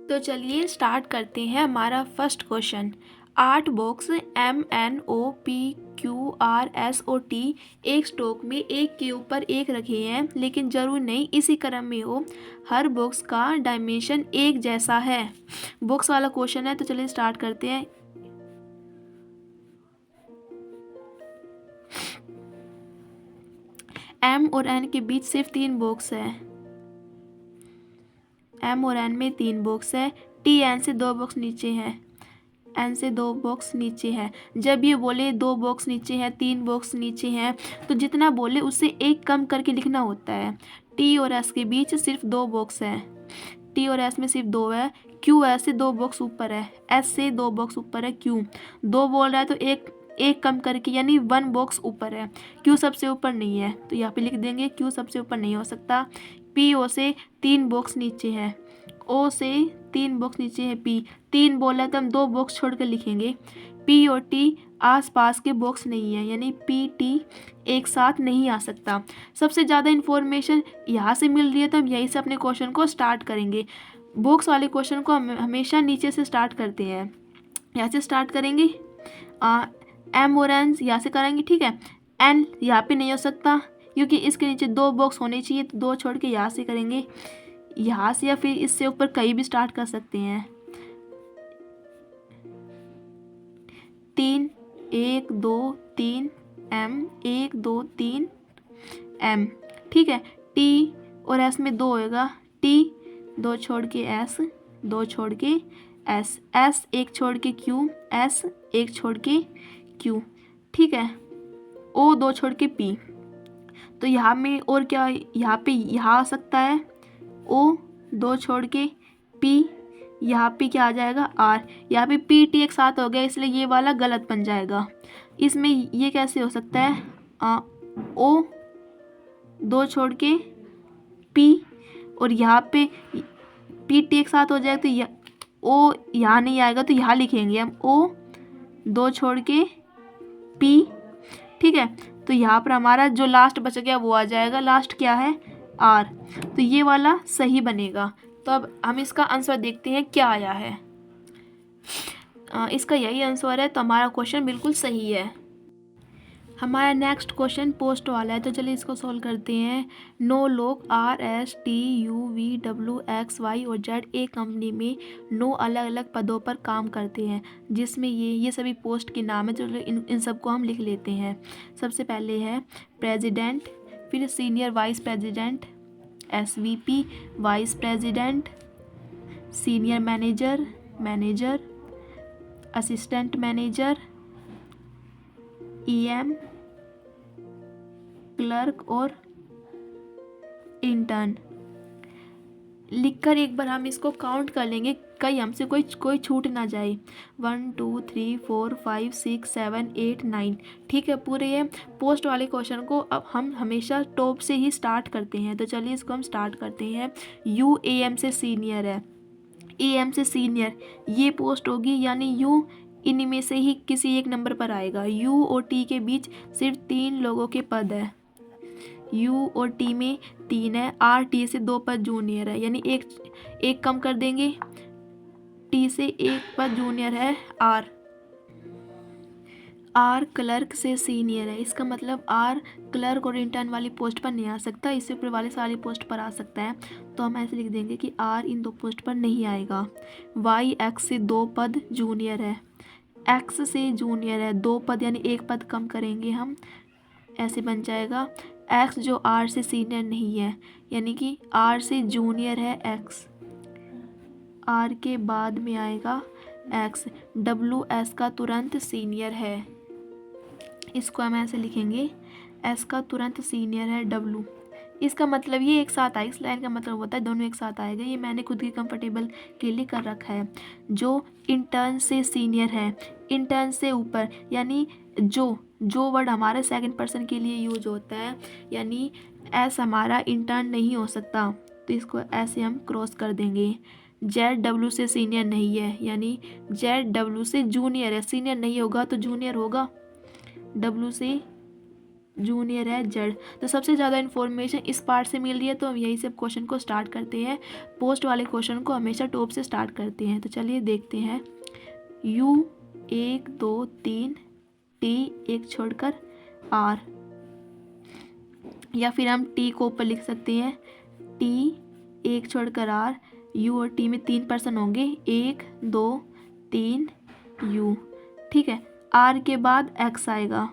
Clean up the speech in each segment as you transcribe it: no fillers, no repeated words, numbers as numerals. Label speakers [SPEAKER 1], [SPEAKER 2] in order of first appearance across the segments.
[SPEAKER 1] तो चलिए स्टार्ट करते हैं हमारा फर्स्ट क्वेश्चन। 8 बॉक्स MNOPQRSOT एक स्टॉक में एक के ऊपर एक रखे हैं, लेकिन जरूर नहीं इसी क्रम में हो। हर बॉक्स का डायमेंशन एक जैसा है। बॉक्स वाला क्वेश्चन है, तो चलिए स्टार्ट करते हैं। M और N के बीच सिर्फ 3 बॉक्स है। M और N में 3 बॉक्स है। T N से 2 बॉक्स नीचे है। N से 2 बॉक्स नीचे है। जब ये बोले 2 बॉक्स नीचे है, 3 बॉक्स नीचे है, तो जितना बोले उससे एक कम करके लिखना होता है। T और S के बीच सिर्फ 2 बॉक्स है। T और S में सिर्फ 2 है। Q S से 2 बॉक्स ऊपर है। S से 2 बॉक्स ऊपर है। Q 2 बोल रहा है तो एक कम करके, यानी 1 बॉक्स ऊपर है। Q सबसे ऊपर नहीं है, तो यहाँ पे लिख देंगे Q सबसे ऊपर नहीं हो सकता। P O से 3 बॉक्स नीचे है। O से 3 बॉक्स नीचे है। P 3 बोला है तो हम 2 बॉक्स छोड़ कर लिखेंगे। P और T आसपास के बॉक्स नहीं है, यानी P T एक साथ नहीं आ सकता। सबसे ज़्यादा इन्फॉर्मेशन यहाँ से मिल रही है, तो हम यहीं से अपने क्वेश्चन को स्टार्ट करेंगे। बॉक्स वाले क्वेश्चन को हम हमेशा नीचे से स्टार्ट करते हैं। यहाँ से स्टार्ट करेंगे। M और N यहाँ से करेंगे, ठीक है। N यहाँ पे नहीं हो सकता क्योंकि इसके नीचे 2 बॉक्स होने चाहिए, तो 2 छोड़ के यहाँ से करेंगे। यहाँ से या फिर इससे ऊपर कहीं भी स्टार्ट कर सकते हैं। 3 1 2 3 M 1 2 3 M, ठीक है। T और S में 2 होएगा। T 2 छोड़ के S, 2 छोड़ के S, S 1 छोड़ के Q, S 1 छोड़ के Q, ठीक है। O 2 छोड़ के P, तो यहाँ में और क्या, यहाँ पे यहाँ आ सकता है O 2 छोड़ के P, यहाँ पे क्या आ जाएगा R। यहाँ पे P T एक साथ हो गया, इसलिए ये वाला गलत बन जाएगा। इसमें ये कैसे हो सकता है, O 2 छोड़ के P, और यहाँ पे P T एक साथ हो जाए तो O यहाँ नहीं आएगा, तो यहाँ लिखेंगे हम O 2 छोड़ के P, ठीक है। तो यहाँ पर हमारा जो लास्ट बच गया वो आ जाएगा। लास्ट क्या है, R, तो ये वाला सही बनेगा। तो अब हम इसका आंसर देखते हैं क्या आया है। इसका यही आंसर है, तो हमारा क्वेश्चन बिल्कुल सही है। हमारा नेक्स्ट क्वेश्चन पोस्ट वाला है, तो चलिए इसको सॉल्व करते हैं। 9 लोग RSTUVWXY और Z एक कंपनी में 9 अलग अलग पदों पर काम करते हैं, जिसमें ये सभी पोस्ट के नाम है। चलो इन सबको हम लिख लेते हैं। सबसे पहले है प्रेसिडेंट, फिर senior vice president, SVP vice president, senior manager, manager, assistant manager, EM, clerk और इंटर्न। लिखकर एक बार हम इसको काउंट कर लेंगे, कहीं हमसे कोई छूट ना जाए। 1 2 3 4 5 6 7 8 9, ठीक है। पूरे ये पोस्ट वाले क्वेश्चन को अब हम हमेशा टॉप से ही स्टार्ट करते हैं, तो चलिए इसको हम स्टार्ट करते हैं। UAM से सीनियर है, AM से सीनियर, ये पोस्ट होगी, यानी U इन्हीं में से ही किसी एक नंबर पर आएगा। U और T के बीच सिर्फ 3 लोगों के पद है। U और T में 3 है। R T से 2 पद जूनियर है, यानी एक कम कर देंगे। T से 1 पद जूनियर है R। R क्लर्क से सीनियर है, इसका मतलब R क्लर्क और इंटर्न वाली पोस्ट पर नहीं आ सकता, इससे ऊपर वाली सारी पोस्ट पर आ सकता है। तो हम ऐसे लिख देंगे कि R इन 2 पोस्ट पर नहीं आएगा। Y X से 2 पद जूनियर है, X से जूनियर है 2 पद, यानी 1 पद कम करेंगे हम, ऐसे बन जाएगा। X जो R से सीनियर नहीं है, यानी कि R से जूनियर है X, R के बाद में आएगा X। W S का तुरंत सीनियर है, इसको हम ऐसे लिखेंगे, S का तुरंत सीनियर है W। इसका मतलब ये एक साथ आएगा, इस लाइन का मतलब होता है दोनों एक साथ आएगा। ये मैंने खुद की कंफर्टेबल के लिए कर रखा है। जो इंटर्न से सीनियर है, इंटर्न से ऊपर, यानी जो वर्ड हमारे सेकंड पर्सन के लिए यूज होता है, यानी एस हमारा इंटर्न नहीं हो सकता, तो इसको ऐसे हम क्रॉस कर देंगे। ZW से सीनियर नहीं है, यानी ZW से जूनियर है, सीनियर नहीं होगा तो जूनियर होगा। W से जूनियर है जेड। तो सबसे ज़्यादा इन्फॉर्मेशन इस पार्ट से मिल रही है, तो हम यही सब क्वेश्चन को स्टार्ट करते हैं। पोस्ट वाले क्वेश्चन को हमेशा टॉप से स्टार्ट करते हैं। तो चलिए देखते हैं। यू 1 2 3, टी एक छोड़कर आर, या फिर हम टी को ऊपर लिख सकते हैं, टी एक छोड़कर आर। यू और टी में 3 पर्सन होंगे, 1 2 3 यू। ठीक है, आर के बाद एक्स आएगा,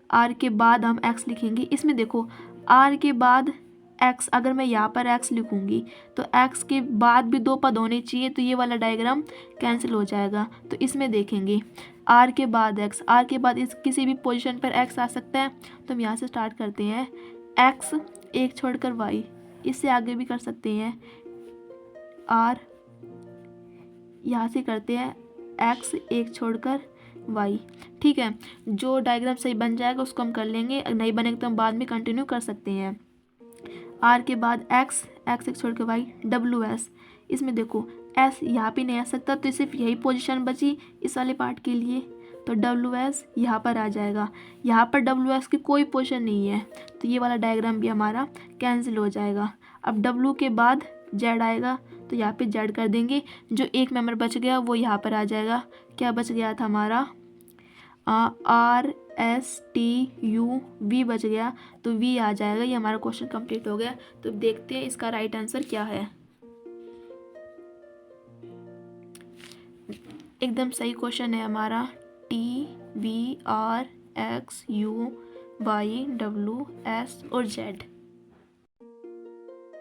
[SPEAKER 1] आर के बाद हम एक्स लिखेंगे। इसमें देखो आर के बाद एक्स, अगर मैं यहाँ पर एक्स लिखूँगी तो एक्स के बाद भी 2 पद होने चाहिए, तो ये वाला डायग्राम कैंसिल हो जाएगा। तो इसमें देखेंगे आर के बाद एक्स, आर के बाद इस किसी भी पोजीशन पर एक्स आ सकता है। तो हम यहाँ से स्टार्ट करते हैं, एक्स एक छोड़कर वाई, इससे आगे भी कर सकते हैं, आर यहाँ से करते हैं एक्स एक छोड़कर वाई। ठीक है, जो डायग्राम सही बन जाएगा उसको हम कर लेंगे, नहीं बनेगा तो हम बाद में कंटिन्यू कर सकते हैं। आर के बाद एक्स, एक्स एक छोड़ के वाई, डब्ल्यू एस। इसमें देखो एस यहाँ पे नहीं आ सकता, तो सिर्फ यही पोजीशन बची इस वाले पार्ट के लिए। तो डब्ल्यू एस यहाँ पर आ जाएगा, यहाँ पर डब्ल्यू एस की कोई पोजीशन नहीं है, तो ये वाला डायग्राम भी हमारा कैंसिल हो जाएगा। अब डब्ल्यू के बाद जेड आएगा, तो यहाँ पे जेड कर देंगे। जो एक मेंबर बच गया वो यहाँ पर आ जाएगा। क्या बच गया था हमारा, R S T U V बच गया, तो वी आ जाएगा। ये हमारा क्वेश्चन कंप्लीट हो गया। तो देखते हैं इसका राइट आंसर क्या है। एकदम सही क्वेश्चन है हमारा, T V R X U Y W S और जेड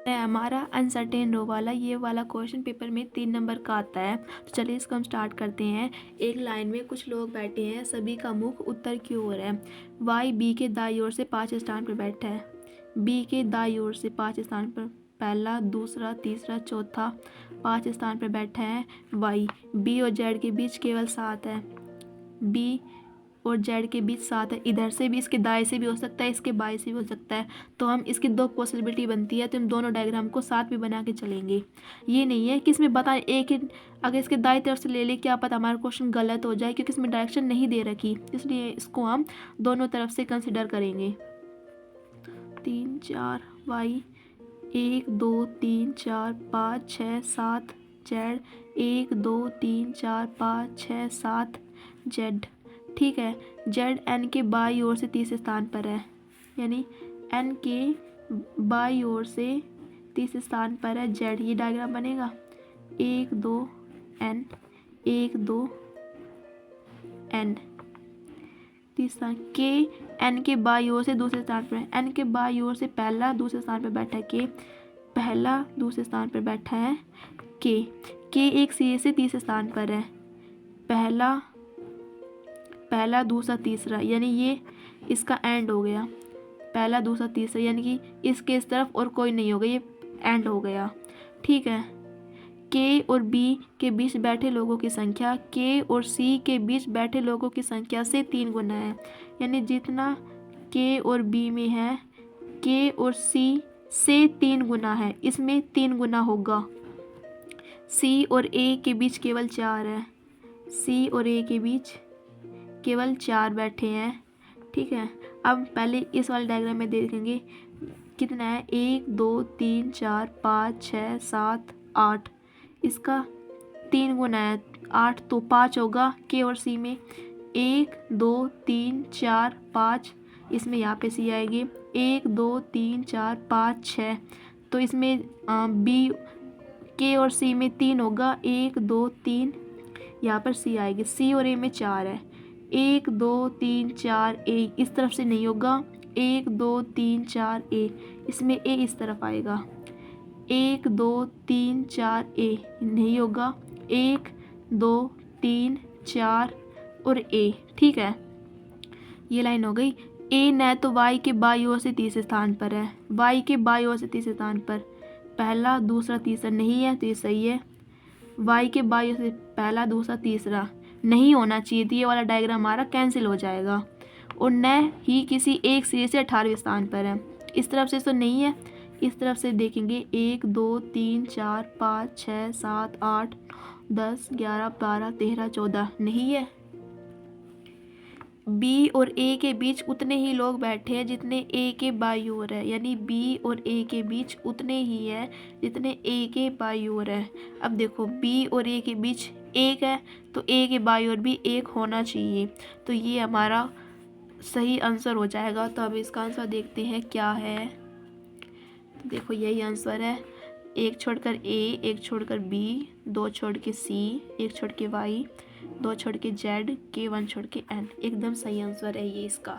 [SPEAKER 1] है हमारा अनसर्टेन रो वाला। ये वाला क्वेश्चन पेपर में 3 नंबर का आता है। तो चलिए इसको हम स्टार्ट करते हैं। एक लाइन में कुछ लोग बैठे हैं, सभी का मुख उत्तर की ओर है। वाई बी के दाईं ओर से 5 स्थान पर बैठा है। बी के दाईं ओर से 5 स्थान पर पहला, दूसरा, तीसरा, चौथा 5 स्थान पर बैठा है वाई। बी और जेड के बीच केवल 7 है। बी और जेड के बीच 7 है। इधर से भी, इसके दाएं से भी हो सकता है, इसके बाएं से भी हो सकता है। तो हम इसकी 2 पॉसिबिलिटी बनती है, तो हम दोनों डायग्राम को साथ में बना के चलेंगे। ये नहीं है कि इसमें बता एक ही, अगर इसके दाएं तरफ से ले ले, क्या पता हमारा क्वेश्चन गलत हो जाए, क्योंकि इसमें डायरेक्शन नहीं दे रखी, इसलिए इसको हम दोनों तरफ से कंसिडर करेंगे। 3 4 वाई, 1 2 3 4 5 6 7 जेड, 1 2 3 4 5 6 7 जेड। ठीक है, जेड एन के बाई ओर से तीसरे स्थान पर है, यानी एन के बाई ओर से तीसरे स्थान पर है जेड। ये डायग्राम बनेगा 1 2 एन 1 2 एन। तीसरा के एन के बाई ओर से दूसरे स्थान पर है, एन के बाई ओर से पहला दूसरे स्थान पर बैठा है के, पहला दूसरे स्थान पर बैठा है के एक सिरे से तीसरे स्थान पर है, पहला दूसरा तीसरा, यानी ये इसका एंड हो गया। पहला दूसरा तीसरा, यानी कि इसके इस तरफ और कोई नहीं होगा, ये एंड हो गया। ठीक है, के और बी के बीच बैठे लोगों की संख्या के और सी के बीच बैठे लोगों की संख्या से 3 गुना है, यानी जितना के और बी में है के और सी से 3 गुना है, इसमें 3 गुना होगा। सी और ए के बीच केवल 4 है, सी और ए के बीच केवल 4 बैठे हैं। ठीक है, अब पहले इस वाले डायग्राम में देखेंगे कितना है, 1 2 3 4 5 6 7 8, इसका 3 गुना है 8, तो 5 होगा के और सी में। 1 2 3 4 5, इसमें यहाँ पे सी आएगी। 1 2 3 4 5 6, तो इसमें बी के और सी में 3 होगा, 1 2 3, यहाँ पर सी आएगी। सी और ए में 4 है, 1 2 3 4 ए, इस तरफ से नहीं होगा, 1 2 3 4 ए, इसमें ए इस तरफ आएगा। 1 2 3 4 ए नहीं होगा, 1 2 3 4 और ए। ठीक है, ये लाइन हो गई। ए न तो वाई के बाई ओर से तीसरे स्थान पर है, वाई के बाई ओर से तीसरे स्थान पर पहला दूसरा तीसरा नहीं है, तो ये सही है। वाई के बाई ओर से पहला दूसरा तीसरा नहीं होना चाहिए, तो ये वाला डायग्राम हमारा कैंसिल हो जाएगा। और न ही किसी एक सिरे से 18वें स्थान पर है, इस तरफ से तो नहीं है, इस तरफ से देखेंगे 1 2 3 4 5 6 7 8 10 11 12 13 14 नहीं है। बी और ए के बीच उतने ही लोग बैठे हैं जितने ए के बाई ओर है, यानी बी और ए के बीच उतने ही है जितने ए के बाई ओर है। अब देखो बी और ए के बीच एक है तो ए के बाई ओर भी एक होना चाहिए, तो ये हमारा सही आंसर हो जाएगा। तो अब इसका आंसर देखते हैं क्या है। तो देखो यही आंसर है, एक छोड़कर ए, एक छोड़कर बी, दो छोड़ के सी, एक छोड़ के वाई, दो छोड़ के जेड, के वन छोड़ के एन। एकदम सही आंसर है ये इसका।